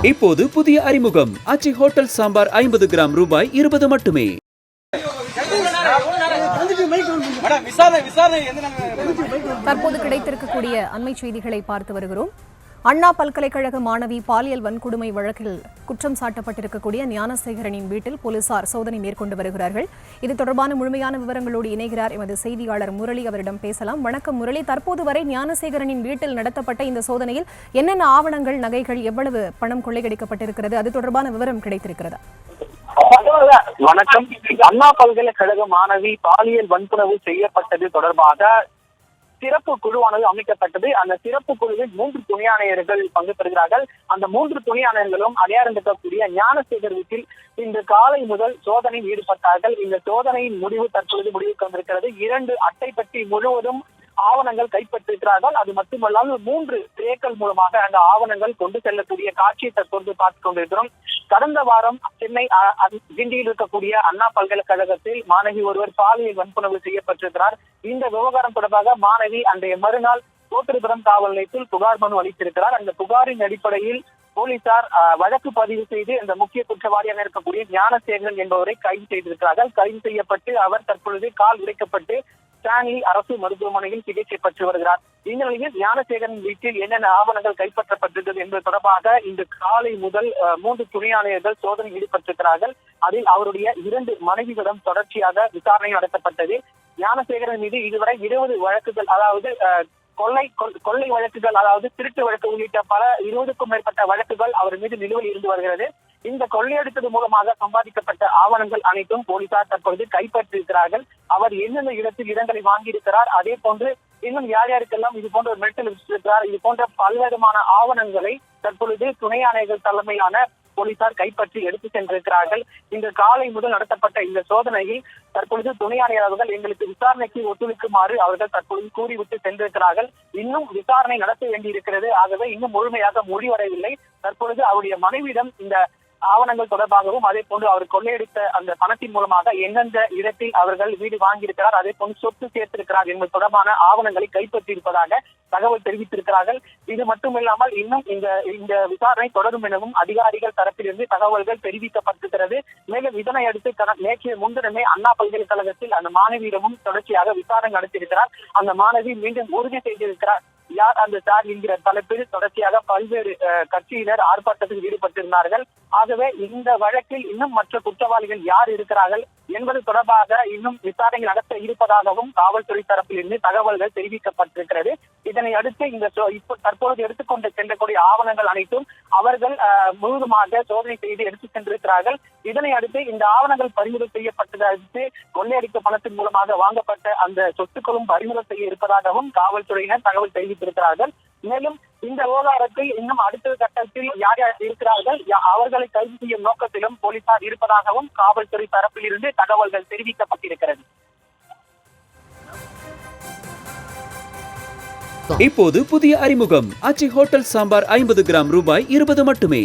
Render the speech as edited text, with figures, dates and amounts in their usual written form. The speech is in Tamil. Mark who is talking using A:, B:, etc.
A: இப்போது புதிய அறிமுகம் ஆச்சி ஹோட்டல் சாம்பார் 50 கிராம் ரூபாய் 20 மட்டுமே.
B: தற்போது கிடைத்திருக்கக்கூடிய அண்மை செய்திகளை பார்த்து வருகிறோம். அண்ணா பல்கலைக்கழக மாணவி பாலியல் வன்கொடுமை வழக்கில் குற்றம் சாட்டப்பட்டிருக்கக்கூடிய ஞானசேகரனின் வீட்டில் போலீசார் சோதனை மேற்கொண்டு வருகிறார்கள். இது தொடர்பான முழுமையான விவரங்களோடு இணைகிறார் எமது செய்தியாளர் முரளி. அவரிடம் பேசலாம். வணக்கம் முரளி. தற்போது வரை ஞானசேகரனின் வீட்டில் நடத்தப்பட்ட இந்த சோதனையில் என்னென்ன ஆவணங்கள், நகைகள், எவ்வளவு பணம் கொள்ளையடிக்கப்பட்டிருக்கிறது, அது தொடர்பான விவரம் கிடைத்திருக்கிறதா?
C: வணக்கம். அண்ணா பல்கலைக்கழக மாணவி பாலியல் வன்புணர்வு செய்யப்பட்டது தொடர்பாக சிறப்பு குழுவானது அமைக்கப்பட்டது. அந்த சிறப்பு குழுவில் 3 துணை ஆணையர்கள் பங்கு பெறுகிறார்கள். அந்த 3 துணை ஆணையர்களும் அடையாளம் இருக்கக்கூடிய ஞானசேகர் வீட்டில் இன்று காலை முதல் சோதனையில் ஈடுபட்டார்கள். இந்த சோதனையின் முடிவு தற்பொழுது முடிவுக்கு வந்திருக்கிறது. 2 அட்டை பெட்டி முழுவதும் ஆவணங்கள் கைப்பற்றிருக்கிறார்கள். அது மட்டுமல்லாமல் 3 திரைக்கள் மூலமாக அந்த ஆவணங்கள் கொண்டு செல்லக்கூடிய காட்சியை தற்போது பார்த்துக் கொண்டிருக்கிறோம். கடந்த வாரம் சென்னை கிண்டியில் இருக்கக்கூடிய அண்ணா பல்கலைக்கழகத்தில் மாணவி ஒருவர் பாலியல் வன்புணர்வு செய்யப்பட்டிருக்கிறார். இந்த விவகாரம் தொடர்பாக மாணவி அன்றைய மறுநாள் கோத்திரிபுரம் காவல் நிலையத்தில் புகார் மனு அளித்திருக்கிறார். அந்த புகாரின் அடிப்படையில் போலீசார் வழக்கு பதிவு செய்து இந்த முக்கிய குற்றவாளியாக இருக்கக்கூடிய ஞானசேகரன் என்பவரை கைது செய்திருக்கிறார்கள். கைது செய்யப்பட்டு அவர் தற்பொழுது கால் உடைக்கப்பட்டு ஸ்டான்லி அரசு மருத்துவமனையில் சிகிச்சை பெற்று வருகிறார். இந்த நிலையில் ஞானசேகரன் வீட்டில் என்னென்ன ஆவணங்கள் கைப்பற்றப்பட்டது என்பது தொடர்பாக இன்று காலை முதல் 3 துணை ஆணையர்கள் சோதனை ஈடுபட்டிருக்கிறார்கள். அதில் அவருடைய 2 மனைவிகளிடம் தொடர்ச்சியாக விசாரணை நடத்தப்பட்டது. ஞானசேகரன் மீது இதுவரை 20 வழக்குகள், அதாவது கொள்ளை வழக்குகள், அதாவது திருட்டு வழக்கு உள்ளிட்ட பல 20க்கும் மேற்பட்ட வழக்குகள் அவர் மீது நிலுவையில் இருந்து வருகிறது. இந்த கொள்ளையடித்தது மூலமாக சம்பாதிக்கப்பட்ட ஆவணங்கள் அனைத்தும் போலீசார் தற்பொழுது கைப்பற்றியிருக்கிறார்கள். அவர் எந்தெந்த இடங்களை வாங்கியிருக்கிறார், அதே போன்று இன்னும் யார் யாருக்கெல்லாம் இது போன்ற ஒரு மிரட்டல் விடுத்திருக்கிறார், இது போன்ற பல்வேறுமான ஆவணங்களை தற்பொழுது துணை ஆணையர்கள் தலைமையிலான போலீசார் கைப்பற்றி எடுத்து சென்றிருக்கிறார்கள். இன்று காலை முதல் நடத்தப்பட்ட இந்த சோதனையில் தற்பொழுது துணை ஆணையர்கள் எங்களுக்கு விசாரணைக்கு ஒத்துழைக்குமாறு அவர்கள் தற்பொழுது கூறிவிட்டு சென்றிருக்கிறார்கள். இன்னும் விசாரணை நடத்த வேண்டியிருக்கிறது. ஆகவே இன்னும் முழுமையாக முடிவடையவில்லை. தற்பொழுது அவருடைய மனைவியிடம் இந்த ஆவணங்கள் தொடர்பாகவும், அதே போன்று அவர் கொள்ளையடித்த அந்த பணத்தின் மூலமாக எந்தெந்த இடத்தில் அவர்கள் வீடு வாங்கியிருக்கிறார், அதே போன்று சொத்து சேர்த்திருக்கிறார் என்பது தொடர்பான ஆவணங்களை கைப்பற்றியிருப்பதாக தகவல் தெரிவித்திருக்கிறார்கள். இது மட்டுமில்லாமல் இன்னும் இந்த விசாரணை தொடரும் எனவும் அதிகாரிகள் தரப்பிலிருந்து தகவல்கள் தெரிவிக்கப்பட்டிருக்கிறது. மேலும் இதனை அடுத்து நேற்று முன்தினமே அண்ணா பல்கலைக்கழகத்தில் அந்த மாணவியிடமும் தொடர்ச்சியாக விசாரணை நடத்தியிருக்கிறார். அந்த மாணவி மீண்டும் உறுதி செய்திருக்கிறார். யார் அந்த சார் என்கிற தலைப்பில் தொடர்ச்சியாக பல்வேறு கட்சியினர் ஆர்ப்பாட்டத்தில் ஈடுபட்டிருந்தார்கள். ஆகவே இந்த வழக்கில் இன்னும் மற்ற குற்றவாளிகள் யார் இருக்கிறார்கள் என்பது தொடர்பாக இன்னும் விசாரணை நடத்த இருப்பதாகவும் காவல்துறை தரப்பிலிருந்து தகவல்கள் தெரிவிக்கப்பட்டிருக்கிறது. இதனை அடுத்து தற்போது எடுத்துக்கொண்டு சென்றக்கூடிய ஆவணங்கள் அனைத்தும் அவர்கள் முழுவதுமாக சோதனை செய்து எடுத்து சென்றிருக்கிறார்கள். இதனை அடுத்து இந்த ஆவணங்கள் பறிமுதல் செய்யப்பட்டதை அடுத்து கொள்ளையடித்த பணத்தின் மூலமாக வாங்கப்பட்ட அந்த சொத்துக்களும் பறிமுதல் செய்ய இருப்பதாகவும் காவல்துறையினர் தகவல் தெரிவித்திருக்கிறார்கள். மேலும் இந்த விவகாரத்தில் இன்னும் அடுத்த கட்டத்தில் யார் யார் இருக்கிறார்கள், அவர்களை கைது செய்யும் நோக்கத்திலும் போலீசார் இருப்பதாகவும் காவல்துறை தரப்பில் இருந்து தகவல்கள் தெரிவிக்கப்பட்டிருக்கிறது.
A: இப்போது புதிய அறிமுகம் ஆச்சி ஹோட்டல் சாம்பார் 50 கிராம் ரூபாய் 20 மட்டுமே.